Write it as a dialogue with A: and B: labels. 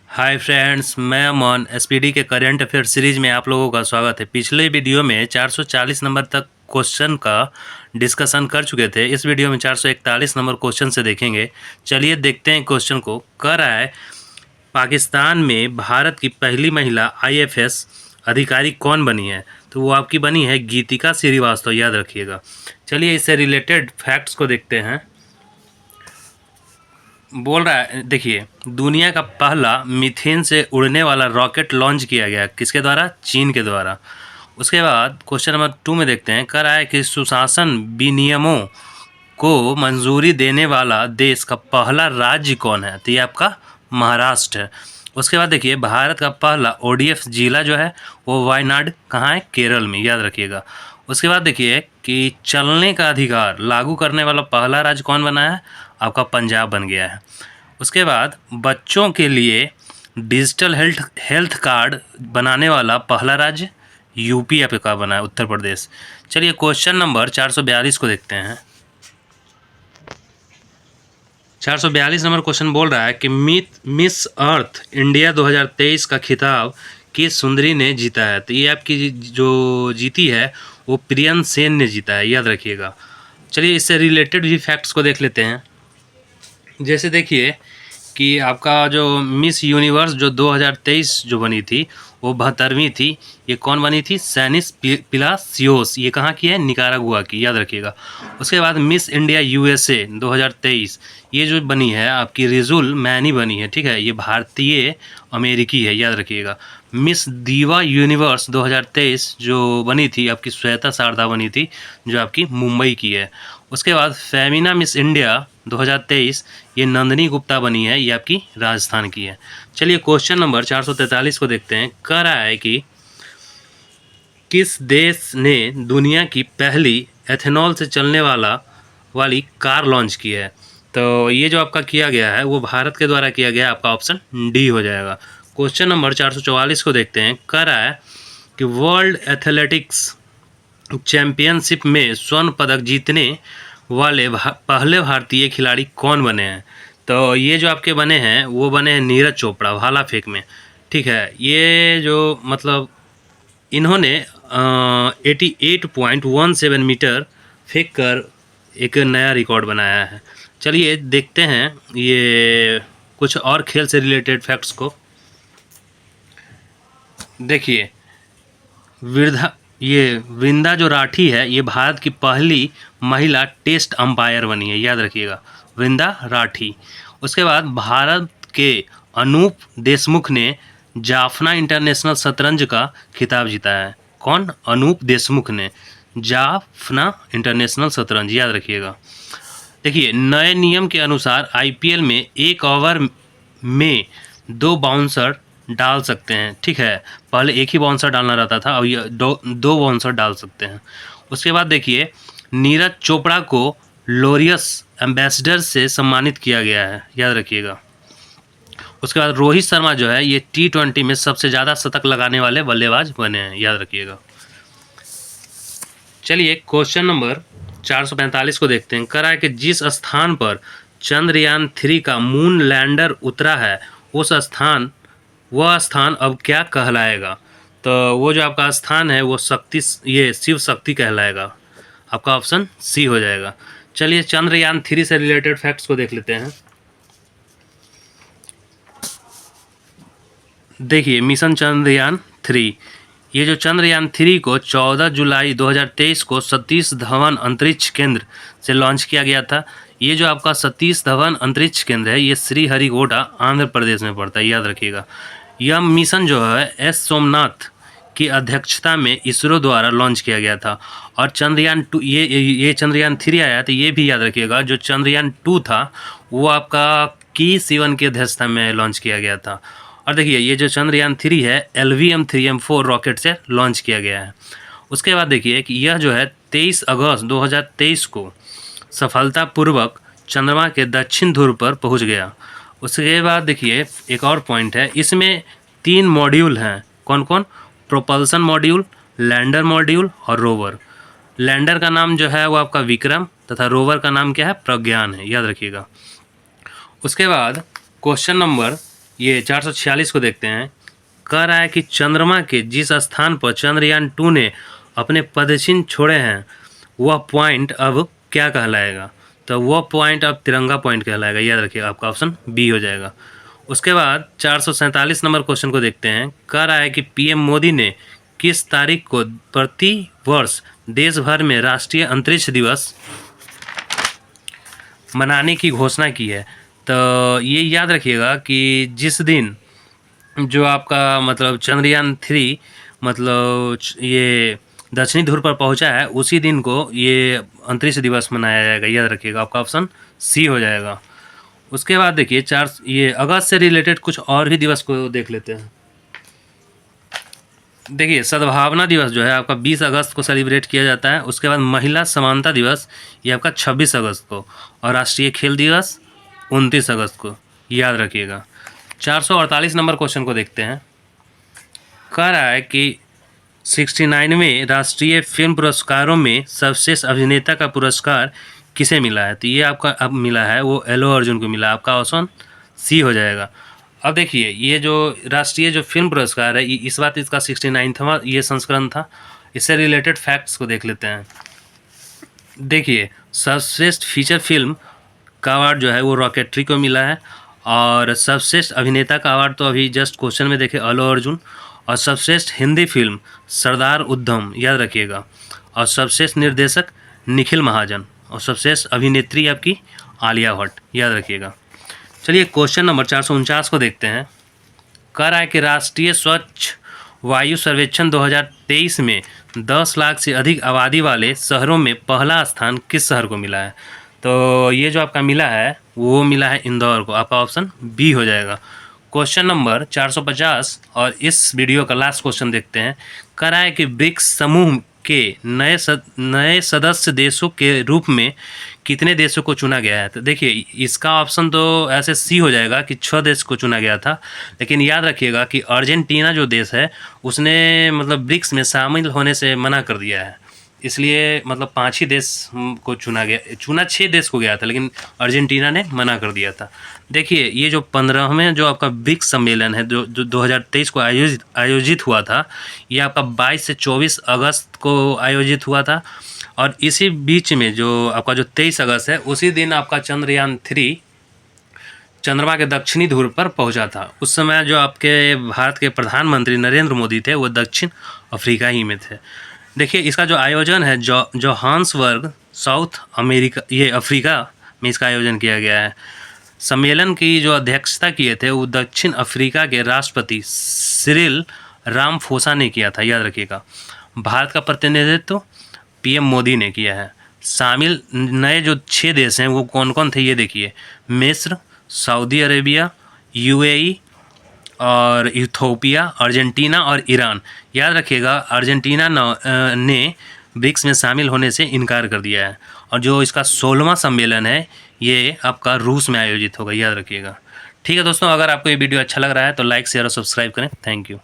A: Hi friends, मैं अमन SPD के current affair series में आप लोगों का स्वागत है। पिछले वीडियो में 440 नंबर तक क्वेश्चन का डिस्कशन कर चुके थे। इस वीडियो में 441 नंबर क्वेश्चन से देखेंगे। चलिए देखते हैं क्वेश्चन को। कह रहा है पाकिस्तान में भारत की पहली महिला आईएफएस अधिकारी कौन बनी है? तो वो आपकी बनी है गीतिका श्रीवास्तव, याद रखिएगा। चलिए इससे रिलेटेड फैक्ट्स को देखते हैं। बोल रहा है, देखिए, दुनिया का पहला मीथेन से उड़ने वाला रॉकेट लॉन्च किया गया किसके द्वारा? चीन के द्वारा। उसके बाद क्वेश्चन नंबर 2 में देखते हैं। कह रहा है कि सुशासन विनियमों को मंजूरी देने वाला देश का पहला राज्य कौन है? तो ये आपका महाराष्ट्र है। उसके बाद देखिए, भारत का पहला ओडीएफ जिला जो है वो वायनाड कहाँ है? केरल में, याद रखिएगा। उसके बाद देखिए कि चलने का अधिकार लागू करने वाला पहला राज्य कौन बना है? आपका पंजाब बन गया है। उसके बाद बच्चों के लिए डिजिटल हेल्थ कार्ड बनाने वाला पहला राज्य यूपी आपका बना है, उत्तर प्रदेश। चलिए क्वेश्चन नंबर 442 को देखते हैं। 442 नंबर क्वेश्चन बोल रहा है कि मिस अर्थ इंडिया 2023 का खिताब किस सुंदरी ने जीता है? तो ये आपकी जो जीती है वो प्रियन सेन ने जीता है, याद रखिएगा। चलिए इससे रिलेटेड भी फैक्ट्स को देख लेते हैं। जैसे देखिए कि आपका जो मिस यूनिवर्स जो 2023 जो बनी थी वो 72वीं थी। ये कौन बनी थी? सैनिस पिलासियोस। ये कहाँ की है? निकारागुआ की, याद रखिएगा। उसके बाद मिस इंडिया यूएसए 2023 ये जो बनी है आपकी रिजुल मैनी बनी है, ठीक है। ये भारतीय अमेरिकी है, याद रखिएगा। मिस दीवा यूनिवर्स 2023 जो बनी थी आपकी श्वेता शारदा बनी थी, जो आपकी मुंबई की है। उसके बाद फेमिना मिस इंडिया 2023 ये नंदिनी गुप्ता बनी है, ये आपकी राजस्थान की है। चलिए क्वेश्चन नंबर 443 को देखते हैं। कह रहा है कि किस देश ने दुनिया की पहली एथेनॉल से चलने वाली कार लॉन्च की है? तो ये जो आपका किया गया है वो भारत के द्वारा किया गया है, आपका ऑप्शन डी हो जाएगा। क्वेश्चन नंबर 444 को देखते हैं। कह रहा है कि वर्ल्ड एथलेटिक्स चैंपियनशिप में स्वर्ण पदक जीतने वाले पहले भारतीय खिलाड़ी कौन बने हैं? तो ये जो आपके बने हैं वो बने हैं नीरज चोपड़ा, भाला फेंक में, ठीक है। ये जो मतलब इन्होंने 88.17 मीटर फेंक कर एक नया रिकॉर्ड बनाया है। चलिए देखते हैं ये कुछ और खेल से रिलेटेड फैक्ट्स को। देखिए वृंदा जो राठी है ये भारत की पहली महिला टेस्ट अंपायर बनी है, याद रखिएगा, वृंदा राठी। उसके बाद भारत के अनूप देशमुख ने जाफना इंटरनेशनल शतरंज का खिताब जीता है। कौन? अनूप देशमुख ने जाफना इंटरनेशनल शतरंज, याद रखिएगा। देखिए नए नियम के अनुसार आईपीएल में 1 ओवर में 2 बाउंसर डाल सकते हैं, ठीक है। पहले एक ही बाउंसर डालना रहता था, अब ये दो बाउंसर डाल सकते हैं। उसके बाद देखिए नीरज चोपड़ा को लॉरियस एम्बेसडर से सम्मानित किया गया है, याद रखिएगा। उसके बाद रोहित शर्मा जो है ये T20 में सबसे ज़्यादा शतक लगाने वाले बल्लेबाज बने हैं, याद रखिएगा। चलिए क्वेश्चन नंबर 445 को देखते हैं। कह रहा है कि जिस स्थान पर चंद्रयान 3 का मून लैंडर उतरा है वह स्थान अब क्या कहलाएगा? तो वो जो आपका स्थान है वो शिव शक्ति कहलाएगा, आपका ऑप्शन सी हो जाएगा। चलिए चंद्रयान 3 से रिलेटेड फैक्ट्स को देख लेते हैं। देखिए मिशन चंद्रयान 3, ये जो चंद्रयान 3 को 14 जुलाई 2023 को सतीश धवन अंतरिक्ष केंद्र से लॉन्च किया गया था। ये जो आपका सतीश धवन अंतरिक्ष केंद्र है ये श्रीहरिकोटा आंध्र प्रदेश में पड़ता है, याद रखिएगा। यह मिशन जो है एस सोमनाथ की अध्यक्षता में इसरो द्वारा लॉन्च किया गया था। और चंद्रयान 2 ये चंद्रयान 3 आया तो ये भी याद रखिएगा, जो चंद्रयान 2 था वो आपका की सिवन की अध्यक्षता में लॉन्च किया गया था। और देखिए ये जो चंद्रयान 3 है LVM-3M4 रॉकेट से लॉन्च किया गया है। उसके बाद देखिए कि यह जो है 23 अगस्त 2023 को सफलतापूर्वक चंद्रमा के दक्षिण ध्रुव पर पहुंच गया। उसके बाद देखिए एक और पॉइंट है, इसमें 3 मॉड्यूल हैं। कौन कौन? प्रोपल्सन मॉड्यूल, लैंडर मॉड्यूल और रोवर। लैंडर का नाम जो है वो आपका विक्रम तथा रोवर का नाम क्या है? प्रज्ञान है, याद रखिएगा। उसके बाद क्वेश्चन नंबर ये 446 को देखते हैं। कह रहा है कि चंद्रमा के जिस स्थान पर चंद्रयान 2 ने अपने पदचिन्ह छोड़े हैं वह पॉइंट अब क्या कहलाएगा? तो वह पॉइंट अब तिरंगा पॉइंट कहलाएगा। याद रखिएगा, आपका ऑप्शन बी हो जाएगा। उसके बाद 447 नंबर क्वेश्चन को देखते हैं। कह रहा है कि पीएम मोदी ने किस तारीख को प्रति वर्ष देश भर में राष्ट्रीय अंतरिक्ष दिवस मनाने की घोषणा की है? तो ये याद रखिएगा कि जिस दिन जो आपका मतलब चंद्रयान 3 मतलब ये दक्षिणी ध्रुव पर पहुंचा है, उसी दिन को ये अंतरिक्ष दिवस मनाया जाएगा। याद रखिएगा, आपका ऑप्शन सी हो जाएगा। उसके बाद देखिए ये अगस्त से रिलेटेड कुछ और भी दिवस को देख लेते हैं। देखिए सद्भावना दिवस जो है आपका 20 अगस्त को सेलिब्रेट किया जाता है। उसके बाद महिला समानता दिवस ये आपका 26 अगस्त को, और राष्ट्रीय खेल दिवस 29 अगस्त को। याद रखिएगा। 448 नंबर क्वेश्चन को देखते हैं। कह रहा है कि 69वें राष्ट्रीय फिल्म पुरस्कारों में सर्वश्रेष्ठ अभिनेता का पुरस्कार किसे मिला है? तो ये आपका अब मिला है वो एलो अर्जुन को मिला। आपका ऑप्शन सी हो जाएगा। अब देखिए ये जो राष्ट्रीय जो फिल्म पुरस्कार है इस बात इसका 69वां ये संस्करण था। इससे रिलेटेड फैक्ट्स को देख लेते हैं। देखिए सर्वश्रेष्ठ फीचर फिल्म का अवार्ड जो है वो रॉकेटरी को मिला है, और सर्वश्रेष्ठ अभिनेता का अवार्ड तो अभी जस्ट क्वेश्चन में देखे अल्लू अर्जुन, और सर्वश्रेष्ठ हिंदी फिल्म सरदार उद्धम। याद रखिएगा। और सर्वश्रेष्ठ निर्देशक निखिल महाजन, और सर्वश्रेष्ठ अभिनेत्री आपकी आलिया भट्ट। याद रखिएगा। चलिए क्वेश्चन नंबर 449 को देखते हैं। कह रहा है कि राष्ट्रीय स्वच्छ वायु सर्वेक्षण 2023 में 10 लाख से अधिक आबादी वाले शहरों में पहला स्थान किस शहर को मिला है? तो ये जो आपका मिला है वो मिला है इंदौर को। आपका ऑप्शन बी हो जाएगा। क्वेश्चन नंबर 450 और इस वीडियो का लास्ट क्वेश्चन देखते हैं। कह रहा है कि ब्रिक्स समूह के नए सदस्य देशों के रूप में कितने देशों को चुना गया है? तो देखिए इसका ऑप्शन तो ऐसे सी हो जाएगा कि 6 देश को चुना गया था, लेकिन याद रखिएगा कि अर्जेंटीना जो देश है उसने मतलब ब्रिक्स में शामिल होने से मना कर दिया है। इसलिए मतलब 5 ही देश को चुना 6 देश को गया था, लेकिन अर्जेंटीना ने मना कर दिया था। देखिए ये जो 15वें जो आपका ब्रिक्स सम्मेलन है जो 2023 को आयोजित हुआ था, ये आपका 22 से 24 अगस्त को आयोजित हुआ था। और इसी बीच में जो आपका जो 23 अगस्त है उसी दिन आपका चंद्रयान 3 चंद्रमा के दक्षिणी ध्रुव पर पहुंचा था। उस समय जो आपके भारत के प्रधानमंत्री नरेंद्र मोदी थे वो दक्षिण अफ्रीका ही में थे। देखिए इसका जो आयोजन है जोहान्सबर्ग साउथ अमेरिका ये अफ्रीका में इसका आयोजन किया गया है। सम्मेलन की जो अध्यक्षता किए थे वो दक्षिण अफ्रीका के राष्ट्रपति सिरिल रामफोसा ने किया था। याद रखिएगा। भारत का प्रतिनिधित्व पीएम मोदी ने किया है। शामिल नए जो 6 देश हैं वो कौन कौन थे ये देखिए। मिस्र, सऊदी अरेबिया, यूएई और इथियोपिया, अर्जेंटीना और ईरान। याद रखिएगा अर्जेंटीना ने ब्रिक्स में शामिल होने से इनकार कर दिया है। और जो इसका 16वां सम्मेलन है ये आपका रूस में आयोजित होगा। याद रखिएगा। ठीक है दोस्तों, अगर आपको ये वीडियो अच्छा लग रहा है तो लाइक शेयर और सब्सक्राइब करें। Thank you.